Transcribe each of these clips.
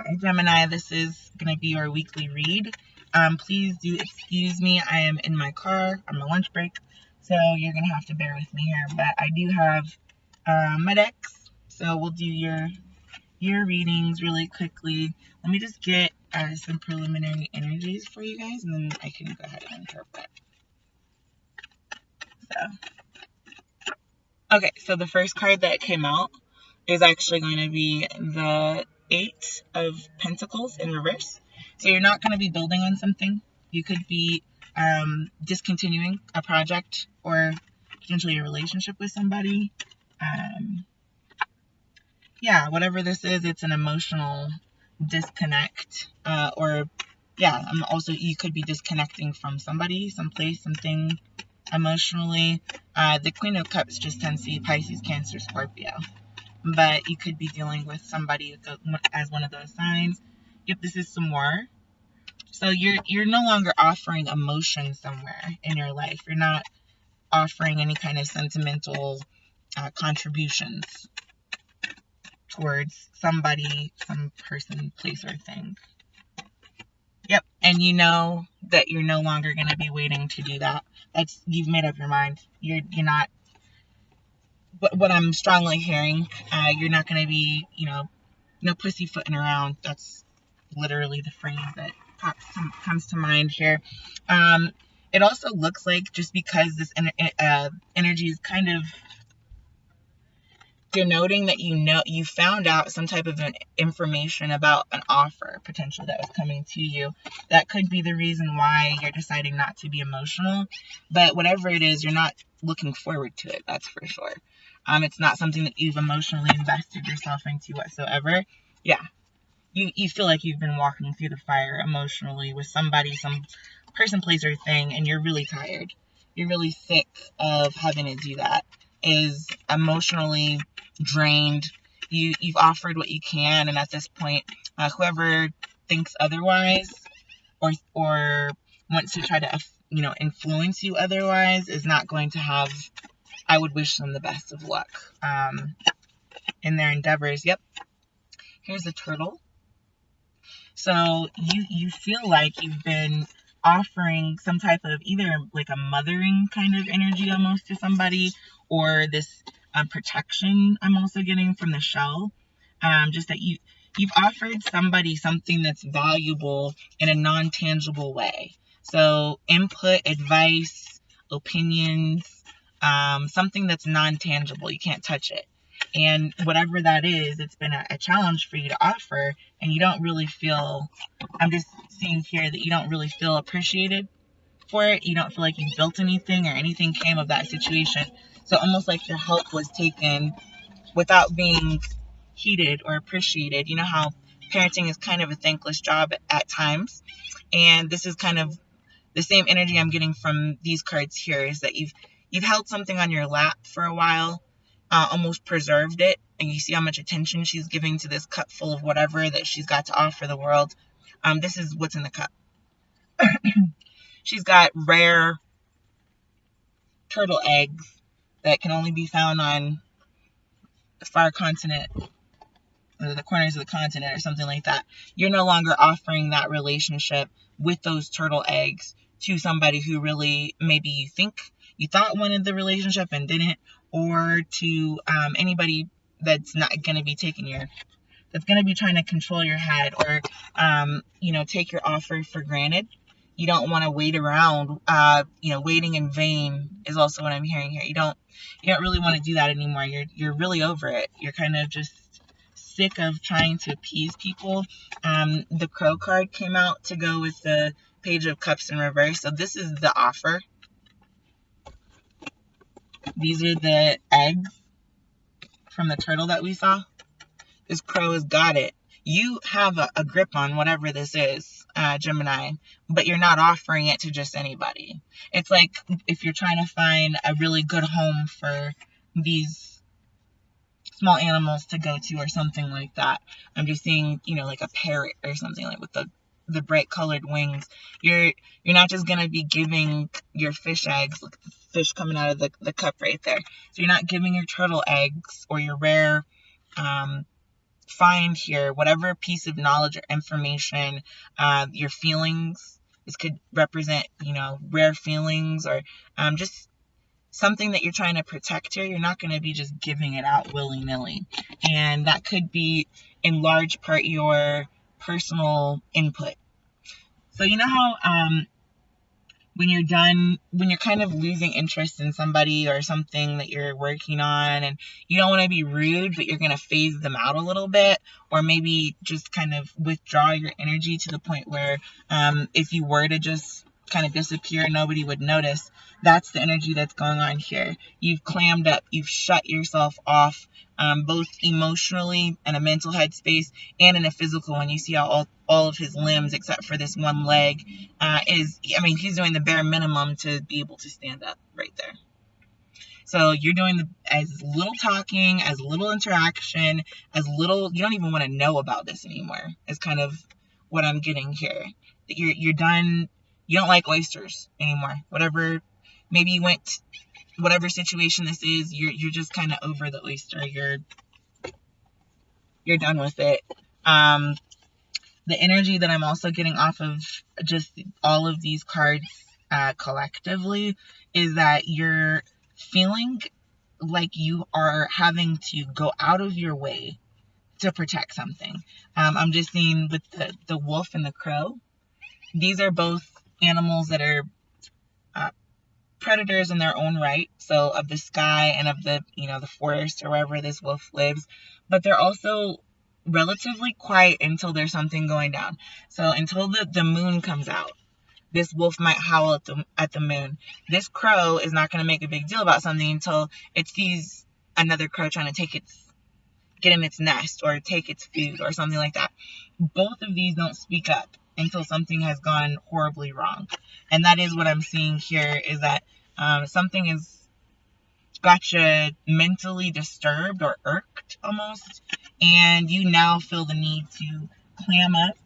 Hi Gemini, this is going to be our weekly read. Please do excuse me, I am in my car on my lunch break, so you're going to have to bear with me here. But I do have my decks, so we'll do your readings really quickly. Let me just get some preliminary energies for you guys, and then I can go ahead and interpret. Okay, so the first card that came out is actually going to be the Eight of Pentacles in reverse. So you're not going to be building on something. You could be discontinuing a project or potentially a relationship with somebody. Yeah, whatever this is, it's an emotional disconnect. You could be disconnecting from somebody, someplace, something emotionally. The Queen of Cups just tends to be Pisces, Cancer, Scorpio. But you could be dealing with somebody as one of those signs. Yep, this is some more. So you're no longer offering emotion somewhere in your life. You're not offering any kind of sentimental contributions towards somebody, some person, place, or thing. Yep, and you know that you're no longer going to be waiting to do that. You've made up your mind. You're not. What I'm strongly hearing, you're not going to be, no pussyfooting around. That's literally the phrase that comes to mind here. It also looks like, just because this energy is kind of denoting that you found out some type of information about an offer potential that was coming to you. That could be the reason why you're deciding not to be emotional. But whatever it is, you're not looking forward to it. That's for sure. It's not something that you've emotionally invested yourself into whatsoever. Yeah. You feel like you've been walking through the fire emotionally with somebody, some person, place, or thing, and you're really tired. You're really sick of having to do that. Is emotionally drained. You've offered what you can, and at this point, whoever thinks otherwise or wants to try to influence you otherwise is not going to have. I would wish them the best of luck in their endeavors. Yep. Here's a turtle. So you feel like you've been offering some type of either like a mothering kind of energy almost to somebody, or this protection I'm also getting from the shell. Just that you've offered somebody something that's valuable in a non-tangible way. So input, advice, opinions, something that's non-tangible. You can't touch it. And whatever that is, it's been a challenge for you to offer, and you don't really feel, I'm just seeing here that you don't really feel appreciated for it. You don't feel like you've built anything or anything came of that situation. So almost like your help was taken without being heeded or appreciated. You know how parenting is kind of a thankless job at times. And this is kind of the same energy I'm getting from these cards here, is that you've held something on your lap for a while, almost preserved it, and you see how much attention she's giving to this cup full of whatever that she's got to offer the world. This is what's in the cup. She's got rare turtle eggs that can only be found on the far continent, or the corners of the continent, or something like that. You're no longer offering that relationship with those turtle eggs to somebody who really maybe you thought wanted the relationship and didn't, or to anybody that's not going to be that's going to be trying to control your head, or take your offer for granted. You don't want to wait around. Waiting in vain is also what I'm hearing here. You don't really want to do that anymore. You're really over it. You're kind of just sick of trying to appease people. The Crow card came out to go with the Page of Cups in reverse. So this is the offer. These are the eggs from the turtle that we saw. This crow has got it. You have a grip on whatever this is, Gemini, but you're not offering it to just anybody. It's like if you're trying to find a really good home for these small animals to go to or something like that. I'm just seeing, like a parrot or something, like with the bright colored wings. You're not just going to be giving your fish eggs. Look at the fish coming out of the cup right there. So you're not giving your turtle eggs or your rare find here, whatever piece of knowledge or information, your feelings, this could represent, rare feelings, or just something that you're trying to protect here. You're not going to be just giving it out willy-nilly. And that could be in large part your personal input. So you know how when you're kind of losing interest in somebody or something that you're working on, and you don't want to be rude, but you're going to phase them out a little bit, or maybe just kind of withdraw your energy to the point where if you were to just kind of disappear, nobody would notice. That's the energy that's going on here. You've clammed up, you've shut yourself off, both emotionally in a mental headspace and in a physical one. You see how all of his limbs, except for this one leg, he's doing the bare minimum to be able to stand up right there. So you're doing as little talking, as little interaction, as little, you don't even want to know about this anymore, is kind of what I'm getting here. You're done. You don't like oysters anymore. Maybe you went, whatever situation this is, you're just kind of over the oyster. You're done with it. The energy that I'm also getting off of just all of these cards collectively is that you're feeling like you are having to go out of your way to protect something. I'm just seeing with the wolf and the crow. These are both animals that are predators in their own right, so of the sky and of the forest or wherever this wolf lives, but they're also relatively quiet until there's something going down. So until the moon comes out, this wolf might howl at the moon. This crow is not going to make a big deal about something until it sees another crow trying to get in its nest or take its food or something like that. Both of these don't speak up until something has gone horribly wrong. And that is what I'm seeing here, is that something has got you mentally disturbed or irked almost, and you now feel the need to clam up,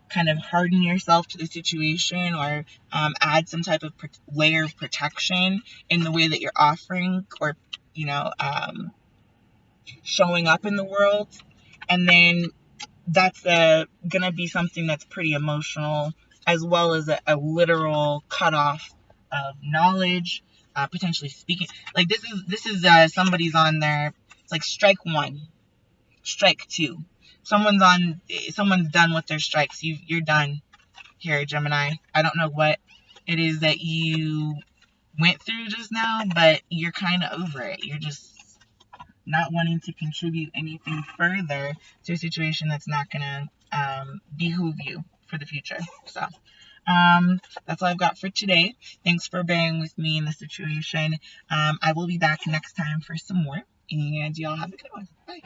kind of harden yourself to the situation, or add some type of layer of protection in the way that you're offering or showing up in the world. And then that's gonna be something that's pretty emotional, as well as a literal cutoff of knowledge, potentially speaking. Like this is somebody's on there. It's like strike one, strike two. Someone's done with their strikes. You're done here, Gemini. I don't know what it is that you went through just now, but you're kind of over it. You're just not wanting to contribute anything further to a situation that's not gonna behoove you for the future. So that's all I've got for today. Thanks for bearing with me in the situation. I will be back next time for some more, and y'all have a good one. Bye.